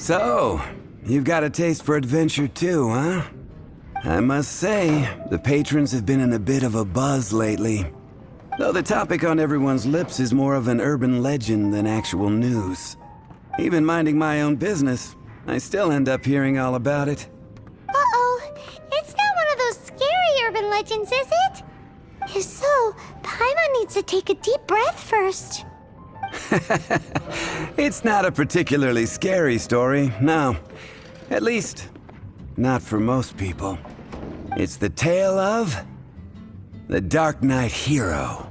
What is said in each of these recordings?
So, you've got a taste for adventure too, huh? I must say, the patrons have been in a bit of a buzz lately. Though the topic on everyone's lips is more of an urban legend than actual news. Even minding my own business, I still end up hearing all about it. Uh-oh, it's not one of those scary urban legends, is it? If so, Paimon needs to take a deep breath first. It's not a particularly scary story, no. At least, not for most people. It's the tale of the Darknight hero.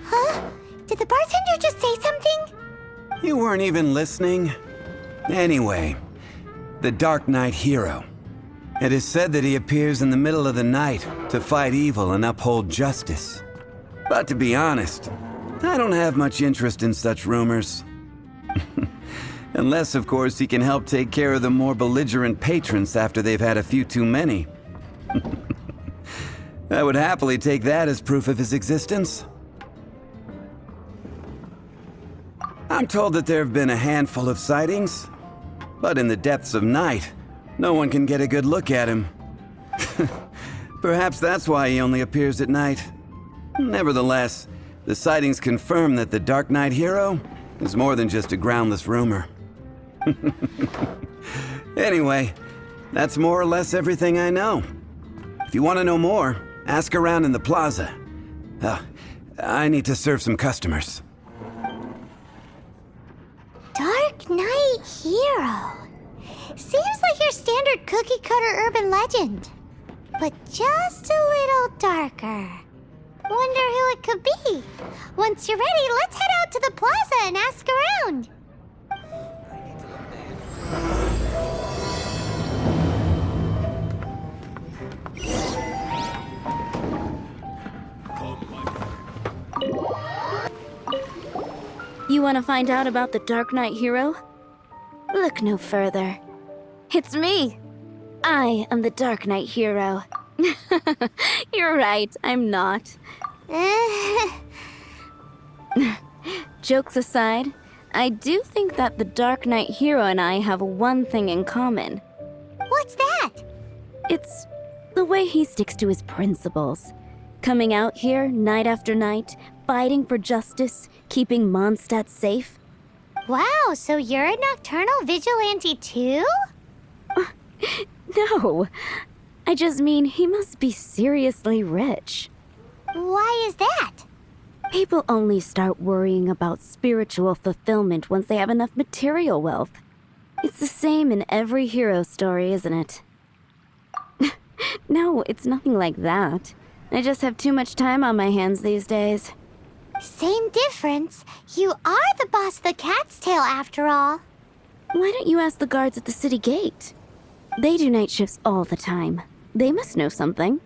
Huh? Did the bartender just say something? You weren't even listening? Anyway, the Darknight hero. It is said that he appears in the middle of the night to fight evil and uphold justice. But to be honest, I don't have much interest in such rumors. Unless, of course, he can help take care of the more belligerent patrons after they've had a few too many. I would happily take that as proof of his existence. I'm told that there have been a handful of sightings, but in the depths of night, no one can get a good look at him. Perhaps that's why he only appears at night. Nevertheless, the sightings confirm that the Darknight hero is more than just a groundless rumor. Anyway, that's more or less everything I know. If you want to know more, ask around in the plaza. I need to serve some customers. Darknight hero. Seems like your standard cookie-cutter urban legend. But just a little darker. Wonder who it could be. Once you're ready, let's head out to the plaza and ask around. You want to find out about the Darknight hero? Look no further. It's me. I am the Darknight hero. You're right, I'm not. Jokes aside, I do think that the Darknight hero and I have one thing in common. What's that? It's the way he sticks to his principles. Coming out here night after night, fighting for justice, keeping Mondstadt safe. Wow, so you're a nocturnal vigilante too? No, I just mean he must be seriously rich. Why is that? People only start worrying about spiritual fulfillment once they have enough material wealth. It's the same in every hero story, isn't it? No, it's nothing like that. I just have too much time on my hands these days. Same difference. You are the boss of the Cat's Tail after all. Why don't you ask the guards at the city gate? They do night shifts all the time. They must know something.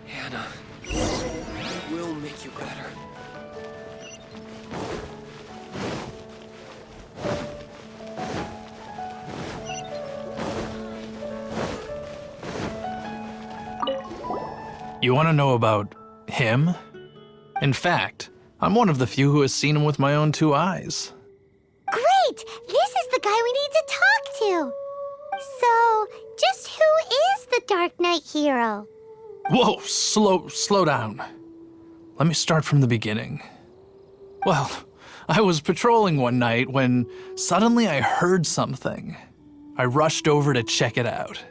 Hannah, it will make you better. You want to know about him? In fact, I'm one of the few who has seen him with my own two eyes. Great! This is the guy we need to talk to. So, just who is the Darknight hero? Whoa, slow down. Let me start from the beginning. Well, I was patrolling one night when suddenly I heard something. I rushed over to check it out.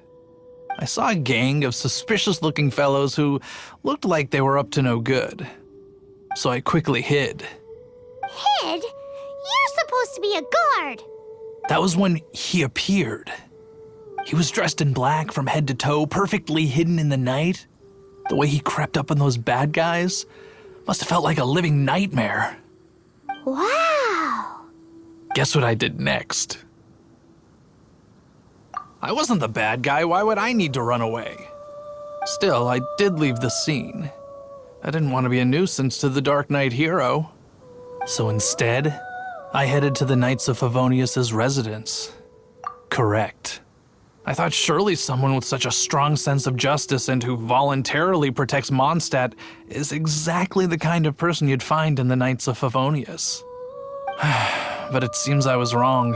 I saw a gang of suspicious-looking fellows who looked like they were up to no good. So I quickly hid. Hid? You're supposed to be a guard. That was when he appeared. He was dressed in black from head to toe, perfectly hidden in the night. The way he crept up on those bad guys must have felt like a living nightmare. Wow. Guess what I did next? I wasn't the bad guy. Why would I need to run away? Still, I did leave the scene. I didn't want to be a nuisance to the Darknight hero. So instead, I headed to the Knights of Favonius's residence. Correct. I thought surely someone with such a strong sense of justice and who voluntarily protects Mondstadt is exactly the kind of person you'd find in the Knights of Favonius. But it seems I was wrong.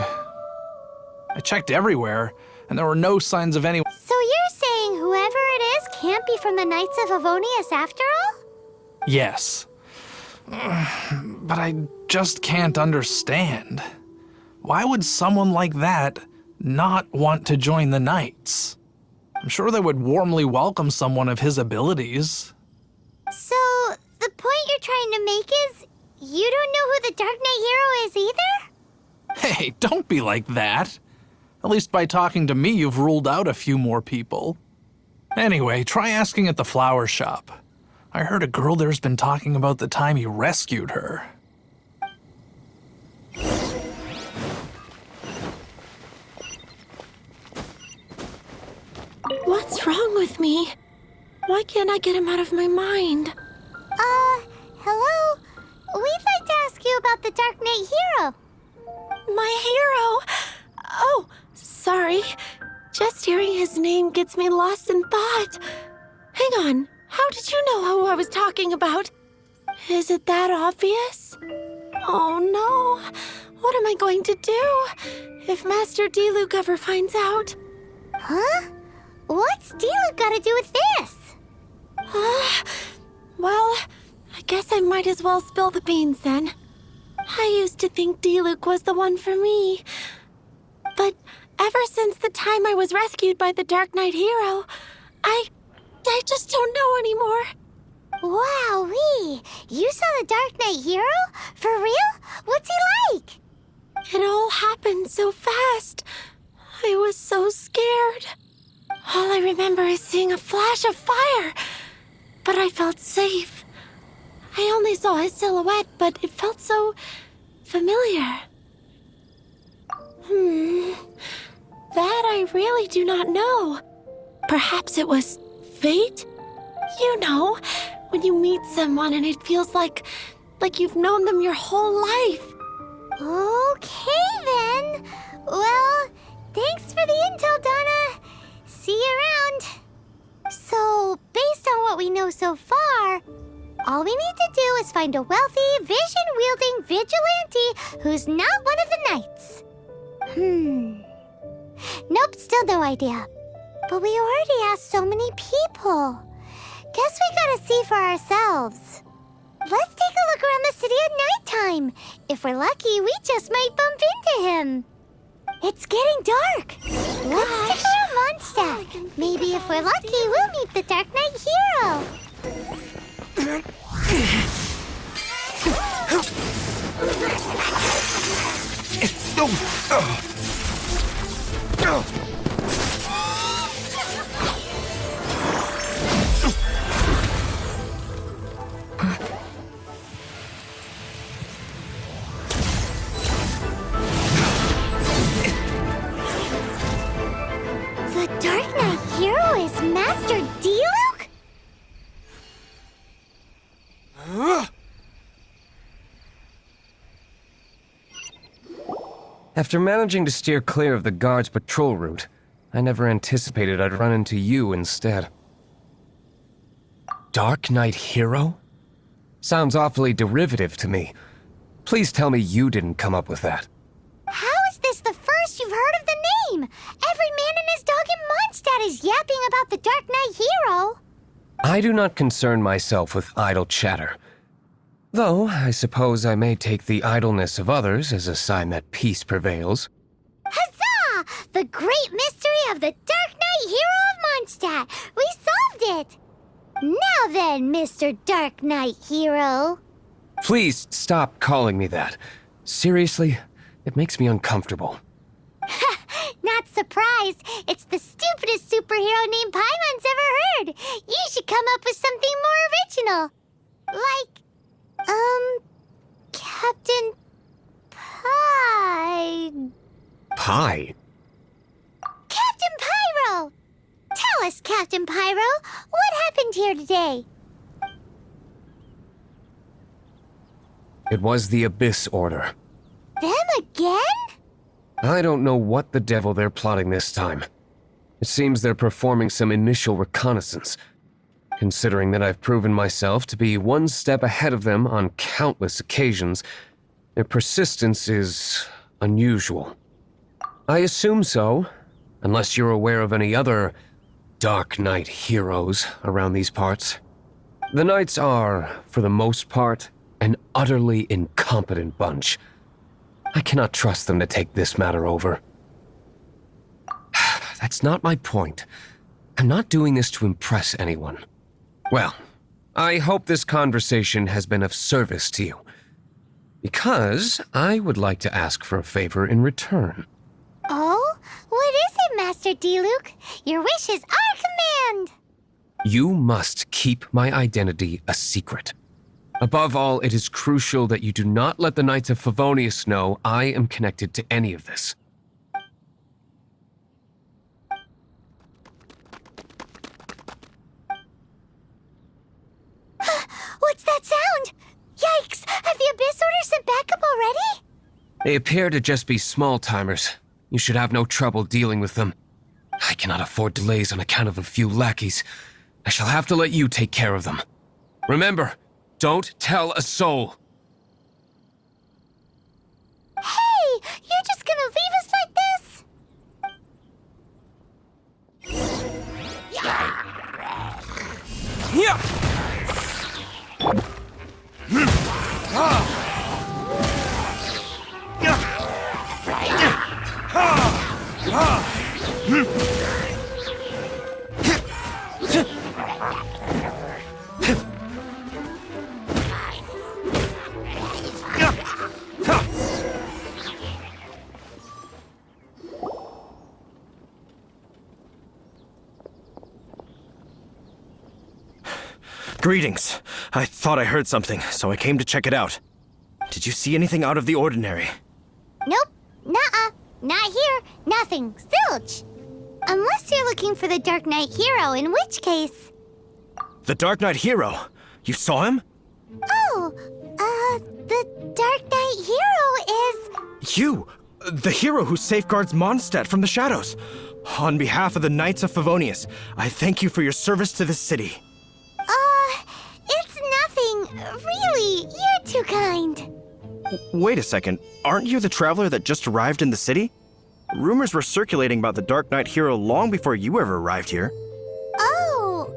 I checked everywhere, and there were no signs of anyone. So you're saying whoever it is can't be from the Knights of Favonius after all? Yes. But I just can't understand. Why would someone like that not want to join the Knights? I'm sure they would warmly welcome someone of his abilities. So, the point you're trying to make is you don't know who the Dark Knight hero is either? Hey, don't be like that. At least by talking to me, you've ruled out a few more people. Anyway, try asking at the flower shop. I heard a girl there's been talking about the time you rescued her. What's wrong with me? Why can't I get him out of my mind? Hello? We'd like to ask you about the Dark Knight hero. My hero! Oh, sorry. Just hearing his name gets me lost in thought. Hang on, how did you know who I was talking about? Is it that obvious? Oh no, what am I going to do if Master D-Luke ever finds out? Huh? What's D-Luke got to do with this? Well, I guess I might as well spill the beans then. I used to think D-Luke was the one for me. But ever since the time I was rescued by the Dark Knight hero, I just don't know anymore. Wowee! You saw the Dark Knight hero? For real? What's he like? It all happened so fast. I was so scared. All I remember is seeing a flash of fire, but I felt safe. I only saw his silhouette, but it felt so familiar. That I really do not know. Perhaps it was fate? You know, when you meet someone and it feels like you've known them your whole life. Okay then. Well, thanks for the intel, Donna. See you around. So, based on what we know so far, all we need to do is find a wealthy, vision-wielding vigilante who's not one of the knights. Nope, still no idea. But we already asked so many people. Guess we gotta see for ourselves. Let's take a look around the city at nighttime. If we're lucky, we just might bump into him. It's getting dark. Let's stick around Mondstadt. Maybe if we're lucky, we'll meet the Dark Knight hero. The Dark Knight hero is Master D-Luke? After managing to steer clear of the guard's patrol route, I never anticipated I'd run into you instead. Dark Knight hero? Sounds awfully derivative to me. Please tell me you didn't come up with that. How is this the first you've heard of the name? Every man and his dog in Mondstadt is yapping about the Dark Knight hero. I do not concern myself with idle chatter. Though, I suppose I may take the idleness of others as a sign that peace prevails. Huzzah! The great mystery of the Dark Knight hero of Mondstadt. We solved it. Now then, Mr. Dark Knight hero. Please stop calling me that. Seriously, it makes me uncomfortable. Not surprised. It's the stupidest superhero name Paimon's ever heard. You should come up with something more original. Like, Captain Pie. Pie? Captain Pyro! Tell us, Captain Pyro, what happened here today? It was the Abyss Order. Them again? I don't know what the devil they're plotting this time. It seems they're performing some initial reconnaissance. Considering that I've proven myself to be one step ahead of them on countless occasions, their persistence is unusual. I assume so, unless you're aware of any other Darknight heroes around these parts. The Knights are, for the most part, an utterly incompetent bunch. I cannot trust them to take this matter over. That's not my point. I'm not doing this to impress anyone. Well, I hope this conversation has been of service to you, because I would like to ask for a favor in return. Oh? What is it, Master D-Luke? Your wish is our command! You must keep my identity a secret. Above all, it is crucial that you do not let the Knights of Favonius know I am connected to any of this. What's that sound? Yikes! Have the Abyss Order sent backup already? They appear to just be small-timers. You should have no trouble dealing with them. I cannot afford delays on account of a few lackeys. I shall have to let you take care of them. Remember, don't tell a soul. Hey! You're just gonna leave us like this? Greetings. I thought I heard something, so I came to check it out. Did you see anything out of the ordinary? Nope. Nuh-uh. Not here. Nothing. Zilch. Unless you're looking for the Darknight hero, in which case... The Darknight hero? You saw him? Oh, the Darknight hero is... You! The hero who safeguards Mondstadt from the shadows. On behalf of the Knights of Favonius, I thank you for your service to this city. It's nothing. Really, you're too kind. Wait a second. Aren't you the traveler that just arrived in the city? Rumors were circulating about the Darknight hero long before you ever arrived here. Oh,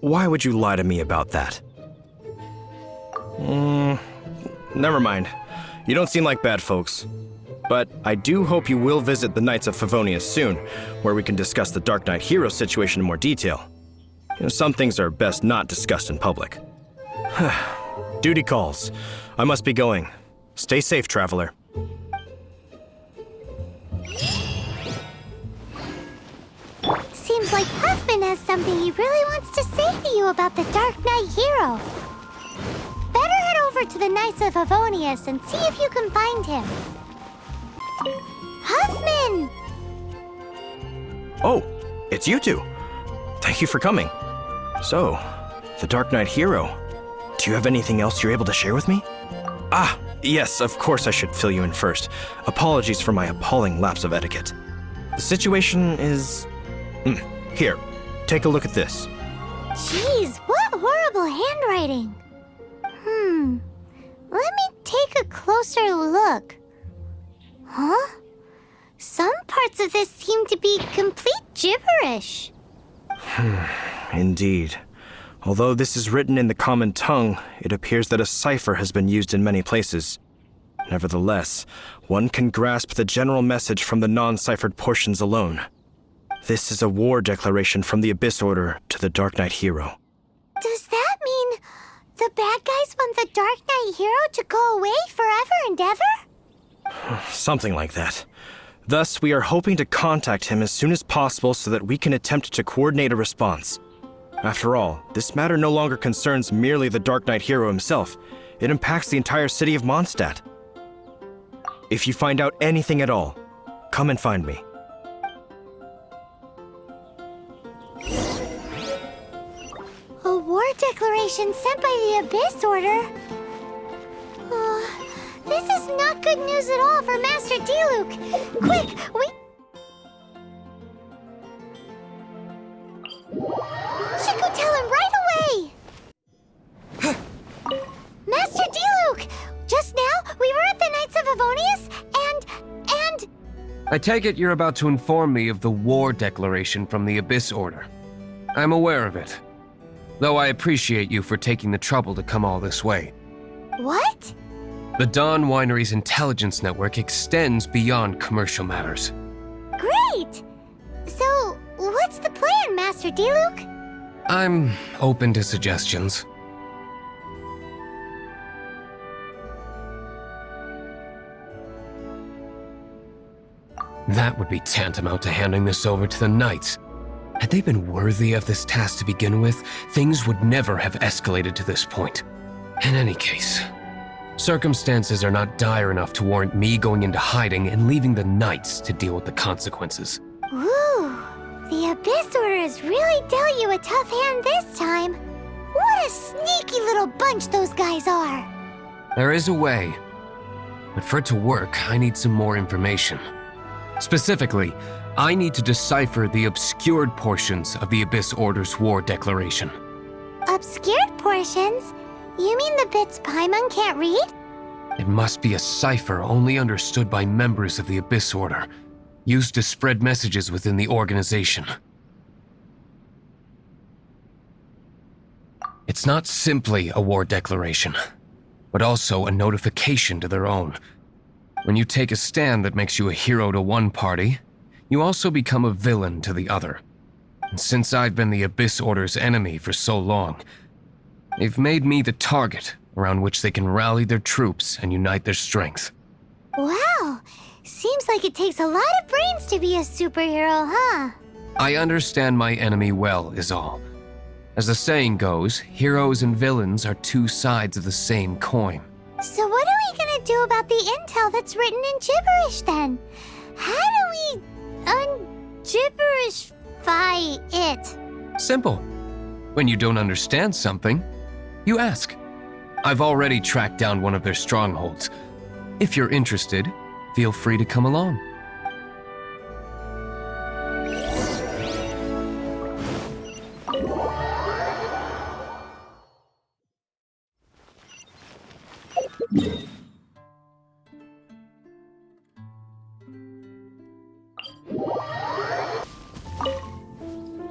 Why would you lie to me about that? Never mind. You don't seem like bad folks. But I do hope you will visit the Knights of Favonius soon, where we can discuss the Darknight hero situation in more detail. Some things are best not discussed in public. Duty calls. I must be going. Stay safe, traveler. seems like Huffman has something he really wants to say to you about the Darknight hero. Better head over to the Knights of Favonius and see if you can find him. Huffman! Oh, it's you two. Thank you for coming. So, the Darknight hero. Do you have anything else you're able to share with me? Ah, yes, of course I should fill you in first. Apologies for my appalling lapse of etiquette. The situation is... Here, take a look at this. Jeez, what horrible handwriting. Let me take a closer look. Huh? Some parts of this seem to be complete gibberish. Indeed. Although this is written in the common tongue, it appears that a cipher has been used in many places. Nevertheless, one can grasp the general message from the non-ciphered portions alone. This is a war declaration from the Abyss Order to the Darknight hero. Does that mean the bad guys want the Darknight hero to go away forever and ever? Something like that. Thus, we are hoping to contact him as soon as possible so that we can attempt to coordinate a response. After all, this matter no longer concerns merely the Darknight hero himself. It impacts the entire city of Mondstadt. If you find out anything at all, come and find me. A war declaration sent by the Abyss Order? Oh, This is not good news at all for Master Diluc. Quick, we should go tell him right away. Master Diluc, just now we were at the Knights of Avonius and... I take it you're about to inform me of the war declaration from the Abyss Order. I'm aware of it, though I appreciate you for taking the trouble to come all this way. What? The Dawn Winery's intelligence network extends beyond commercial matters. Great! So, what's the plan, Master Diluc? I'm open to suggestions. That would be tantamount to handing this over to the Knights. Had they been worthy of this task to begin with, things would never have escalated to this point. In any case, circumstances are not dire enough to warrant me going into hiding and leaving the Knights to deal with the consequences. Ooh, the Abyss Order has really dealt you a tough hand this time. What a sneaky little bunch those guys are. There is a way, but for it to work, I need some more information. Specifically, I need to decipher the obscured portions of the Abyss Order's war declaration. Obscured portions? You mean the bits Paimon can't read? It must be a cipher only understood by members of the Abyss Order, used to spread messages within the organization. It's not simply a war declaration, but also a notification to their own. When you take a stand that makes you a hero to one party, you also become a villain to the other. And since I've been the Abyss Order's enemy for so long, they've made me the target around which they can rally their troops and unite their strength. Wow, seems like it takes a lot of brains to be a superhero, huh? I understand my enemy well, is all. As the saying goes, heroes and villains are two sides of the same coin. So what are we gonna do about the intel that's written in gibberish then? How do we un-gibberishify it? Simple. When you don't understand something, you ask. I've already tracked down one of their strongholds. If you're interested, feel free to come along.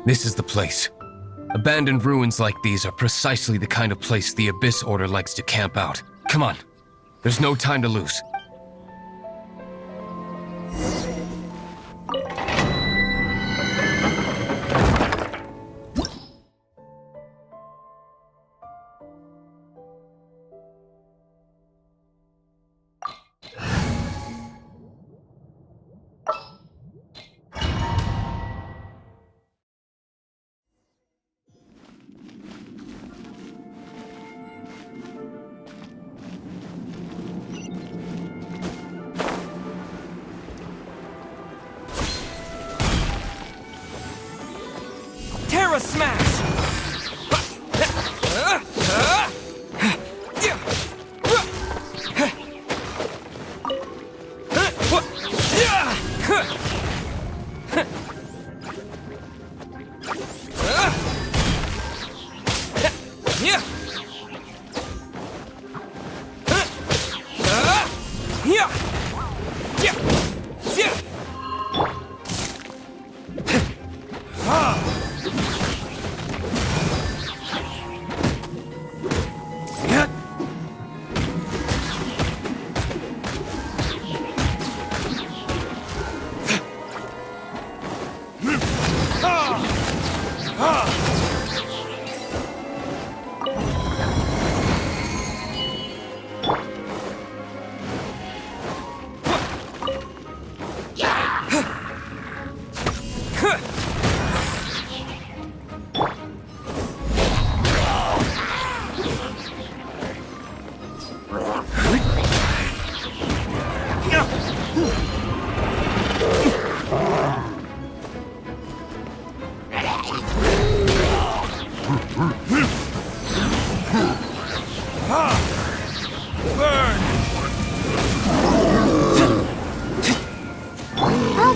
This is the place. Abandoned ruins like these are precisely the kind of place the Abyss Order likes to camp out. Come on, there's no time to lose. Terra Smash!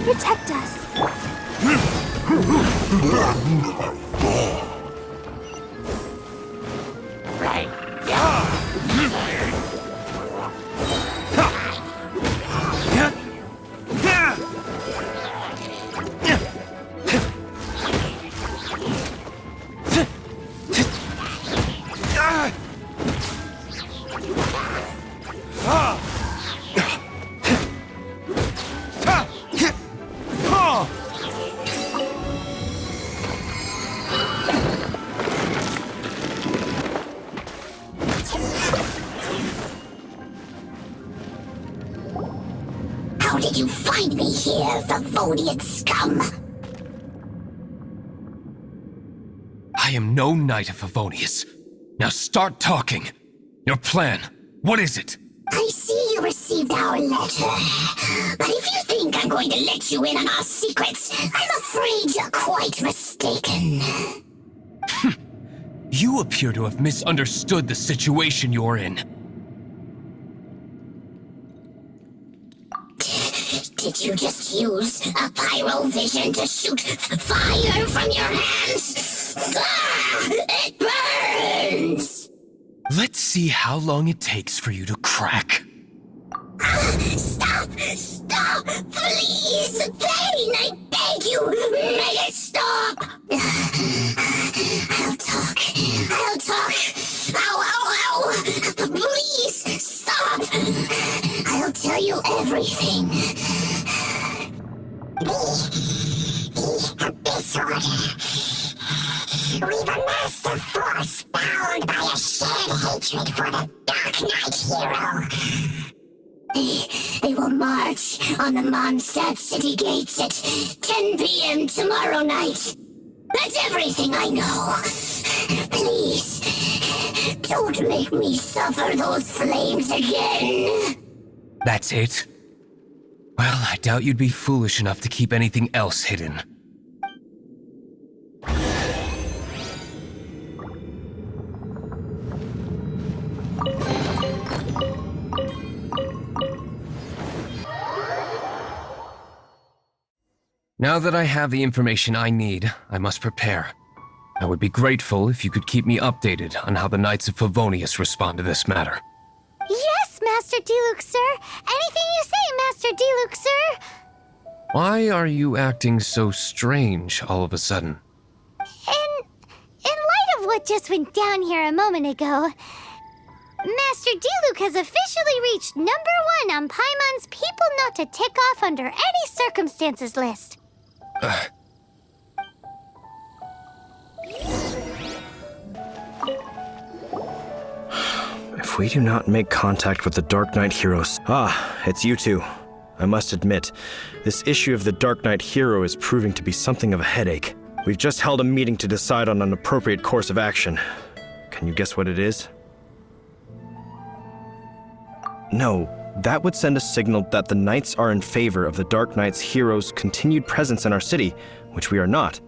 protect us. How did you find me here, Favonian scum? I am no Knight of Favonius. Now start talking. Your plan, what is it? I see you received our letter. But if you think I'm going to let you in on our secrets, I'm afraid you're quite mistaken. You appear to have misunderstood the situation you're in. Did you just use a pyrovision to shoot fire from your hands? Ah, it burns! Let's see how long it takes for you to crack. Stop! Stop! Please! Pain! I beg you! Make it stop! I'll talk. I'll talk. Ow, ow, ow! Please! Stop! I'll tell you everything. The Abyss Order. We've amassed a force bound by a shared hatred for the Darknight hero. They will march on the Mondstadt city gates at 10 p.m. tomorrow night. That's everything I know. Please, don't make me suffer those flames again. That's it? Well, I doubt you'd be foolish enough to keep anything else hidden. Now that I have the information I need, I must prepare. I would be grateful if you could keep me updated on how the Knights of Favonius respond to this matter. Yes, Master Diluc, sir. Anything you say, Master Diluc, sir. Why are you acting so strange all of a sudden? In light of what just went down here a moment ago, Master Diluc has officially reached #1 on Paimon's people not to tick off under any circumstances list. If we do not make contact with the Darknight heroes... Ah, it's you two. I must admit, this issue of the Darknight hero is proving to be something of a headache. We've just held a meeting to decide on an appropriate course of action. Can you guess what it is? No, that would send a signal that the Knights are in favor of the Darknight's hero's continued presence in our city, which we are not.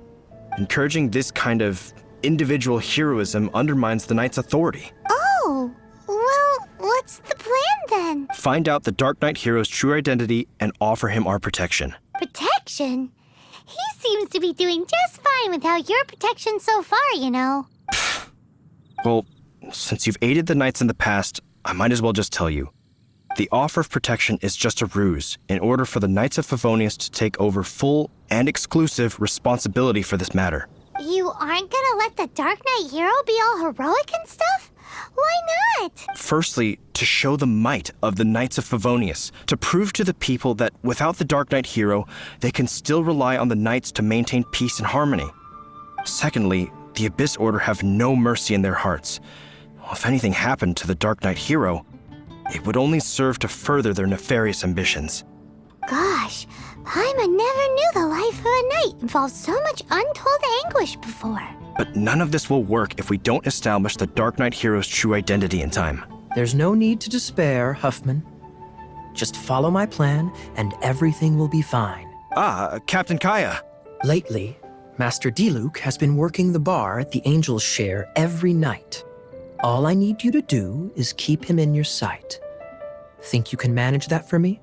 Encouraging this kind of individual heroism undermines the Knights' authority. Oh, well, what's the plan then? Find out the Darknight hero's true identity and offer him our protection. Protection? He seems to be doing just fine without your protection so far, you know. Well, since you've aided the Knights in the past, I might as well just tell you. The offer of protection is just a ruse in order for the Knights of Favonius to take over full and exclusive responsibility for this matter. You aren't gonna let the Darknight hero be all heroic and stuff? Why not? Firstly, to show the might of the Knights of Favonius, to prove to the people that without the Darknight hero, they can still rely on the Knights to maintain peace and harmony. Secondly, the Abyss Order have no mercy in their hearts. If anything happened to the Darknight hero, it would only serve to further their nefarious ambitions. Gosh, Paimon never knew the life of a knight involved so much untold anguish before. But none of this will work if we don't establish the Darknight hero's true identity in time. There's no need to despair, Huffman. Just follow my plan, and everything will be fine. Captain Kaya. Lately, Master Diluc has been working the bar at the Angel's Share every night. All I need you to do is keep him in your sight. Think you can manage that for me?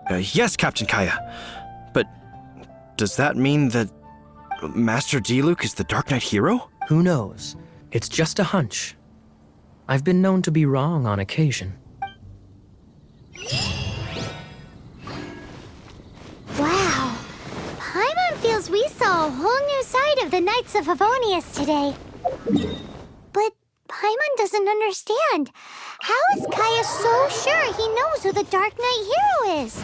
Yes, Captain Kaya. But does that mean that Master Diluc is the Darknight hero? Who knows? It's just a hunch. I've been known to be wrong on occasion. Wow. Paimon feels we saw a whole new side of the Knights of Favonius today. But Paimon doesn't understand. How is Kaya so sure he knows who the Darknight hero is?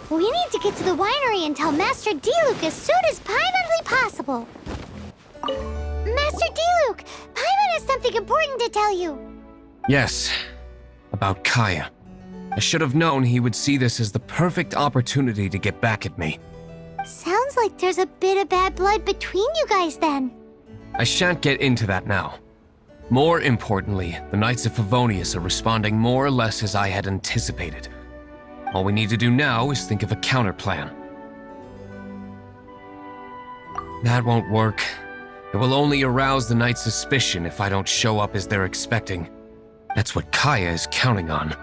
We need to get to the winery and tell Master Diluc as soon as Paimonly possible. Master Diluc, Paimon has something important to tell you. Yes, about Kaya. I should have known he would see this as the perfect opportunity to get back at me. Sounds like there's a bit of bad blood between you guys then. I shan't get into that now. More importantly, the Knights of Favonius are responding more or less as I had anticipated. All we need to do now is think of a counterplan. That won't work. It will only arouse the Knights' suspicion if I don't show up as they're expecting. That's what Kaya is counting on.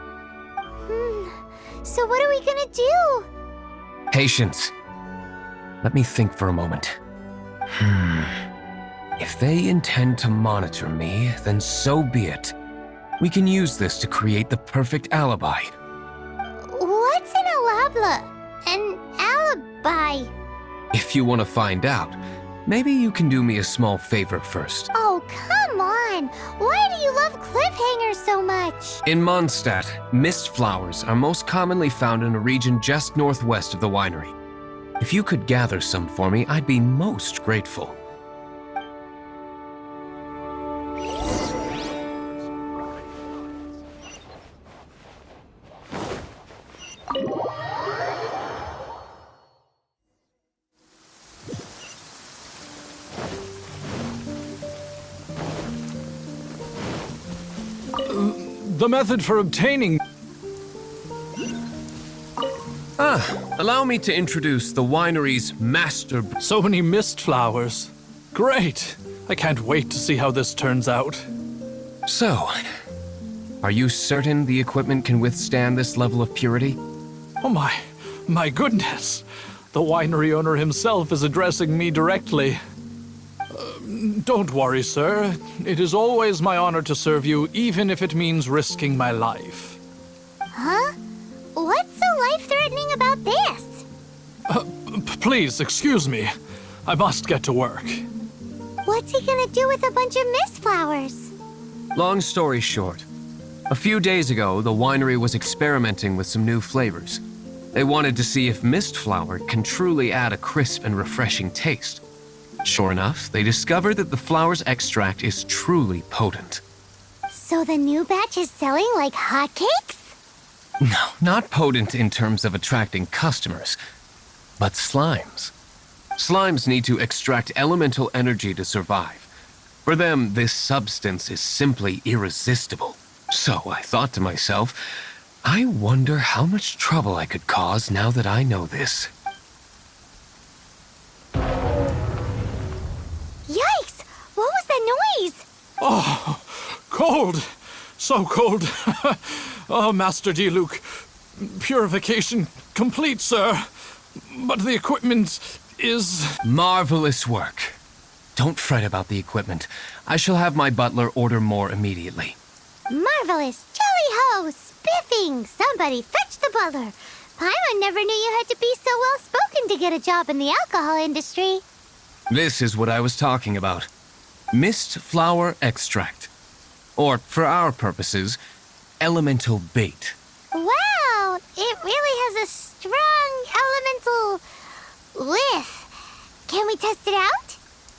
So what are we gonna do? Patience. Let me think for a moment. If they intend to monitor me, then so be it. We can use this to create the perfect alibi. What's an alabla? An alibi? If you want to find out, maybe you can do me a small favor first. Oh, come on! Why do you love cliffhangers so much? In Mondstadt, mist flowers are most commonly found in a region just northwest of the winery. If you could gather some for me, I'd be most grateful. The method for obtaining... Allow me to introduce the winery's master... So many mist flowers. Great! I can't wait to see how this turns out. So, are you certain the equipment can withstand this level of purity? Oh my goodness! The winery owner himself is addressing me directly. Don't worry, sir. It is always my honor to serve you, even if it means risking my life. Huh? What's so life-threatening about this? Please, excuse me. I must get to work. What's he gonna do with a bunch of mist flowers? Long story short, a few days ago, the winery was experimenting with some new flavors. They wanted to see if mist flower can truly add a crisp and refreshing taste. Sure enough, they discovered that the flower's extract is truly potent. So the new batch is selling like hotcakes? No, not potent in terms of attracting customers, but slimes. Slimes need to extract elemental energy to survive. For them, this substance is simply irresistible. So I thought to myself, I wonder how much trouble I could cause now that I know this. Yikes! What was that noise? Oh, cold! So cold. Oh, Master Diluc. Purification complete, sir. But the equipment is... Marvelous work. Don't fret about the equipment. I shall have my butler order more immediately. Marvelous! Jolly-ho! Spiffing! Somebody fetch the butler! Paimon never knew you had to be so well-spoken to get a job in the alcohol industry. This is what I was talking about. Mist flower extract. Or, for our purposes, elemental bait. Wow! It really has a strong elemental whiff. Can we test it out?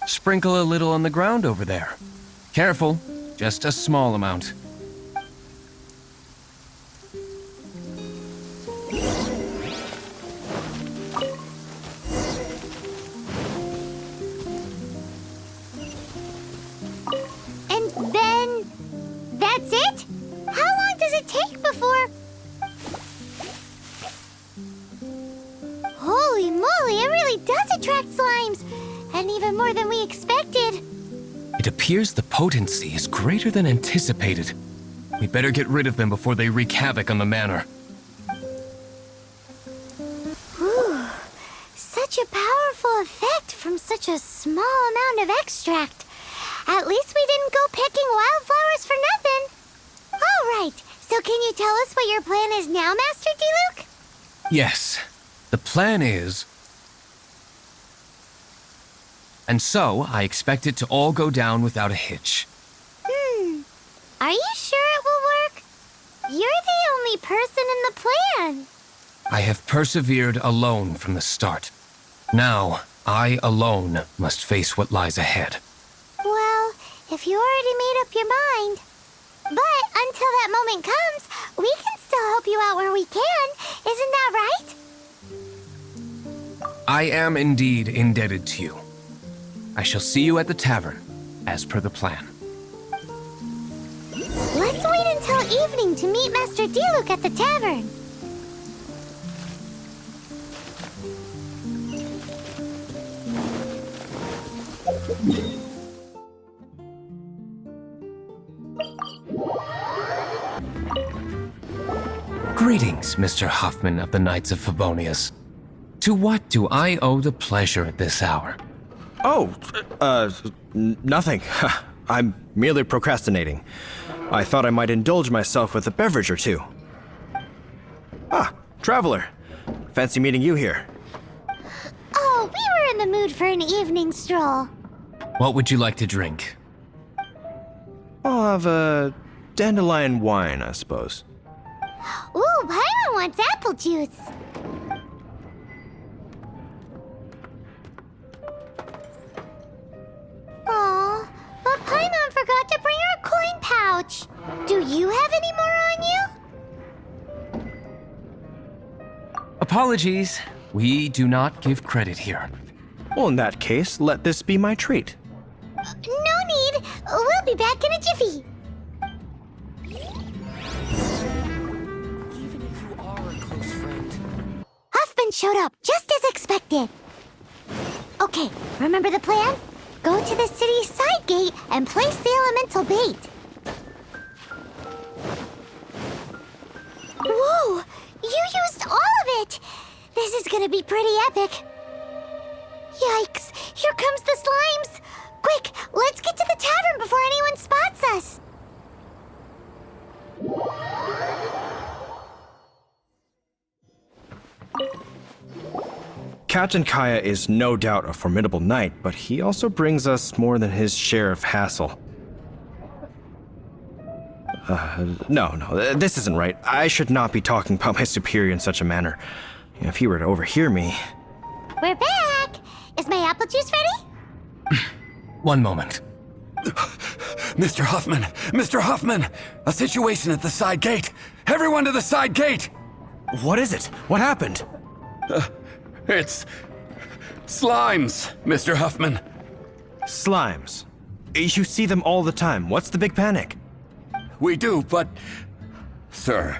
Sprinkle a little on the ground over there. Careful, just a small amount. And then... that's it? How long does it take before... Holy moly, it really does attract slimes! And even more than we expected. It appears the potency is greater than anticipated. We better get rid of them before they wreak havoc on the manor. Whew. Such a powerful effect from such a small amount of extract. At least we didn't go picking wildflowers for nothing. All right, so can you tell us what your plan is now, Master Diluc? Yes, the plan is... And so, I expect it to all go down without a hitch. Are you sure it will work? You're the only person in the plan. I have persevered alone from the start. Now, I alone must face what lies ahead. Well, if you already made up your mind. But until that moment comes, we can still help you out where we can. Isn't that right? I am indeed indebted to you. I shall see you at the tavern, as per the plan. Let's wait until evening to meet Master Diluc at the tavern. Greetings, Mr. Huffman of the Knights of Favonius. To what do I owe the pleasure at this hour? Oh, nothing. I'm merely procrastinating. I thought I might indulge myself with a beverage or two. Ah, traveler. Fancy meeting you here. Oh, we were in the mood for an evening stroll. What would you like to drink? I'll have a dandelion wine, I suppose. Ooh, Paimon wants apple juice. Aw, but Paimon forgot to bring her coin pouch. Do you have any more on you? Apologies. We do not give credit here. Well, in that case, let this be my treat. No need. We'll be back in a jiffy. Even if you are a close friend. Huffman showed up, just as expected. Okay, remember the plan? Go to the city's side gate and place the elemental bait. Whoa! You used all of it! This is gonna be pretty epic. Yikes! Here comes the slimes! Quick, let's get to the tavern before anyone spots us! Captain Kaya is no doubt a formidable knight, but he also brings us more than his share of hassle. No, this isn't right. I should not be talking about my superior in such a manner. If he were to overhear me... We're back! Is my apple juice ready? One moment. Mr. Huffman! Mr. Huffman! A situation at the side gate! Everyone to the side gate! What is it? What happened? It's... slimes, Mr. Huffman. Slimes. You see them all the time. What's the big panic? We do, but... Sir,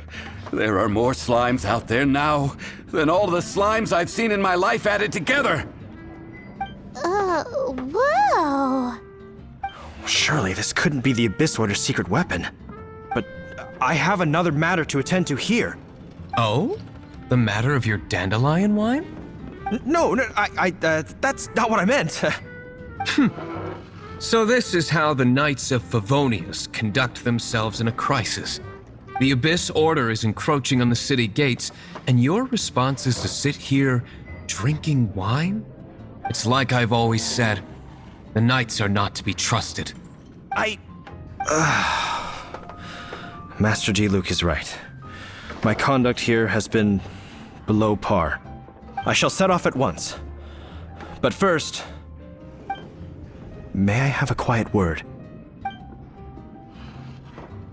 there are more slimes out there now than all the slimes I've seen in my life added together! Whoa! Surely this couldn't be the Abyss Order's secret weapon. But I have another matter to attend to here. Oh? The matter of your dandelion wine? No, that's not what I meant. So this is how the Knights of Favonius conduct themselves in a crisis. The Abyss Order is encroaching on the city gates, and your response is to sit here drinking wine? It's like I've always said, the Knights are not to be trusted. Master Diluc is right. My conduct here has been below par. I shall set off at once. But first, may I have a quiet word?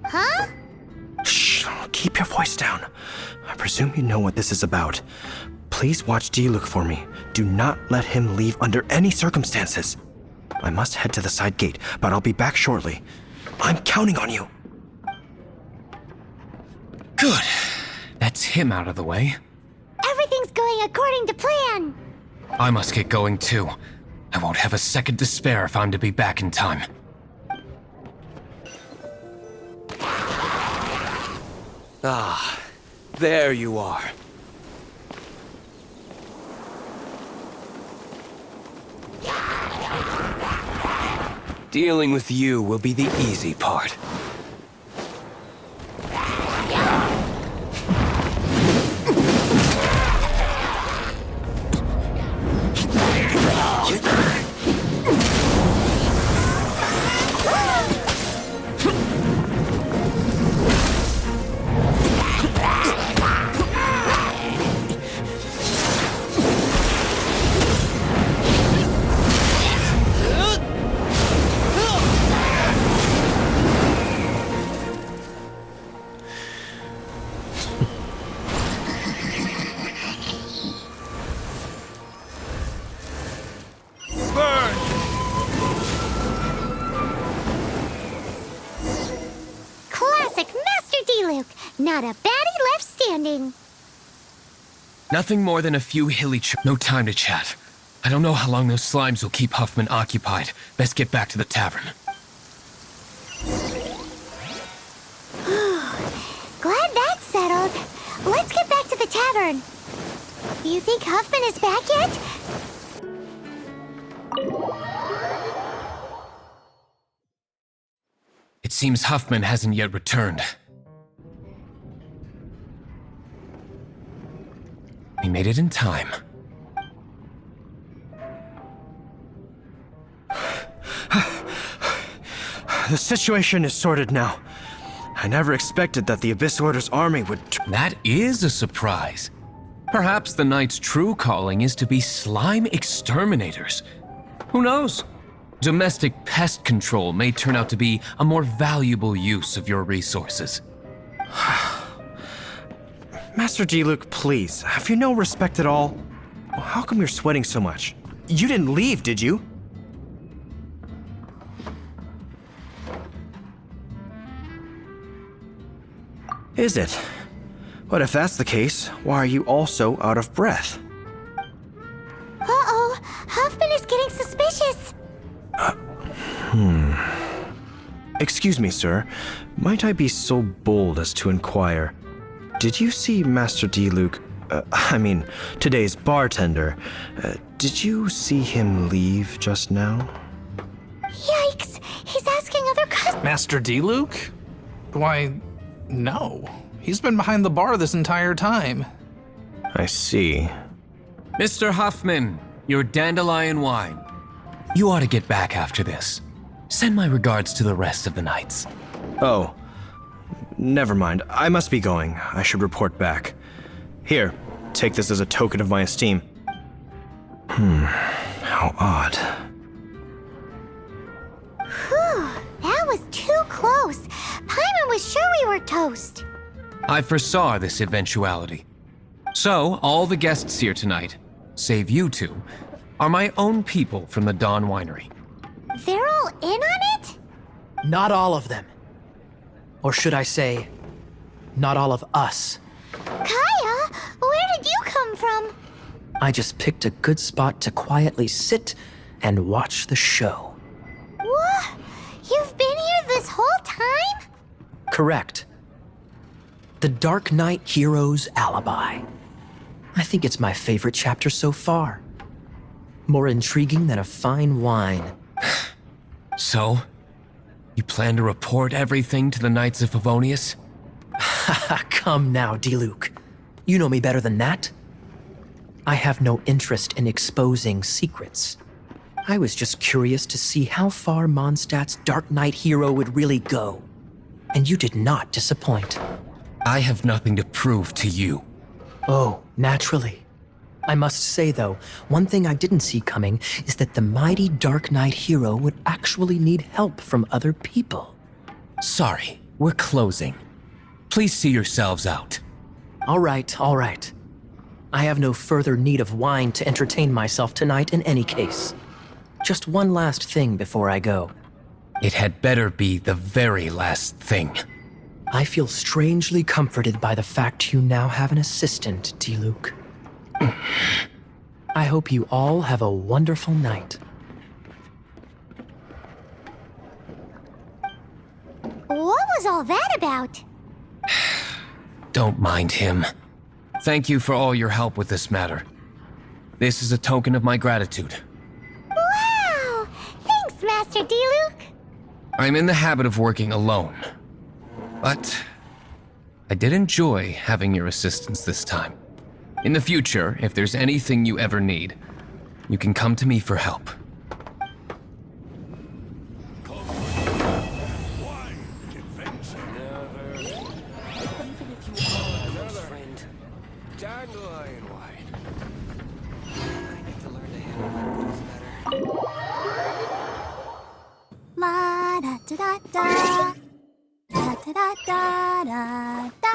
Huh? Shh, keep your voice down. I presume you know what this is about. Please watch Diluc for me. Do not let him leave under any circumstances. I must head to the side gate, but I'll be back shortly. I'm counting on you. Good. That's him out of the way. Everything's going according to plan. I must get going too. I won't have a second to spare if I'm to be back in time. Ah, there you are. Dealing with you will be the easy part. Classic Master D-Luke. Not a baddie left standing. Nothing more than a few hilly no time to chat. I don't know how long those slimes will keep Huffman occupied. Best get back to the tavern. Glad that's settled. Let's get back to the tavern. You think Huffman is back yet? It seems Huffman hasn't yet returned. He made it in time. The situation is sorted now. I never expected that the Abyss Order's army would... That is a surprise. Perhaps the Knight's true calling is to be slime exterminators. Who knows? Domestic pest control may turn out to be a more valuable use of your resources. Master D-Luke, please, have you no respect at all? How come you're sweating so much? You didn't leave, did you? Is it? But if that's the case, why are you also out of breath? Uh-oh, Huffman is getting suspicious. Excuse me, sir. Might I be so bold as to inquire? Did you see Master D-Luke, today's bartender? Did you see him leave just now? Yikes, he's asking other customers. Master D-Luke? Why, no. He's been behind the bar this entire time. I see. Mr. Huffman, your dandelion wine. You ought to get back after this. Send my regards to the rest of the knights. Oh, never mind. I must be going. I should report back. Here, take this as a token of my esteem. How odd. Whew, that was too close. Paimon was sure we were toast. I foresaw this eventuality. So, all the guests here tonight, save you two, are my own people from the Dawn Winery. They're all in on it? Not all of them. Or should I say, not all of us. Kaya, where did you come from? I just picked a good spot to quietly sit and watch the show. What? You've been here this whole time? Correct. The Dark Knight Hero's Alibi. I think it's my favorite chapter so far. More intriguing than a fine wine. So, you plan to report everything to the Knights of Favonius? Come now, D-Luke. You know me better than that. I have no interest in exposing secrets. I was just curious to see how far Mondstadt's Dark Knight hero would really go. And you did not disappoint. I have nothing to prove to you. Oh, naturally. I must say, though, one thing I didn't see coming is that the mighty Dark Knight hero would actually need help from other people. Sorry, we're closing. Please see yourselves out. All right, all right. I have no further need of wine to entertain myself tonight in any case. Just one last thing before I go. It had better be the very last thing. I feel strangely comforted by the fact you now have an assistant, D-Luke. I hope you all have a wonderful night. What was all that about? Don't mind him. Thank you for all your help with this matter. This is a token of my gratitude. Wow! Thanks, Master D-Luke. I'm in the habit of working alone. But I did enjoy having your assistance this time. In the future, if there's anything you ever need, you can come to me for help. La da da da da da da da da da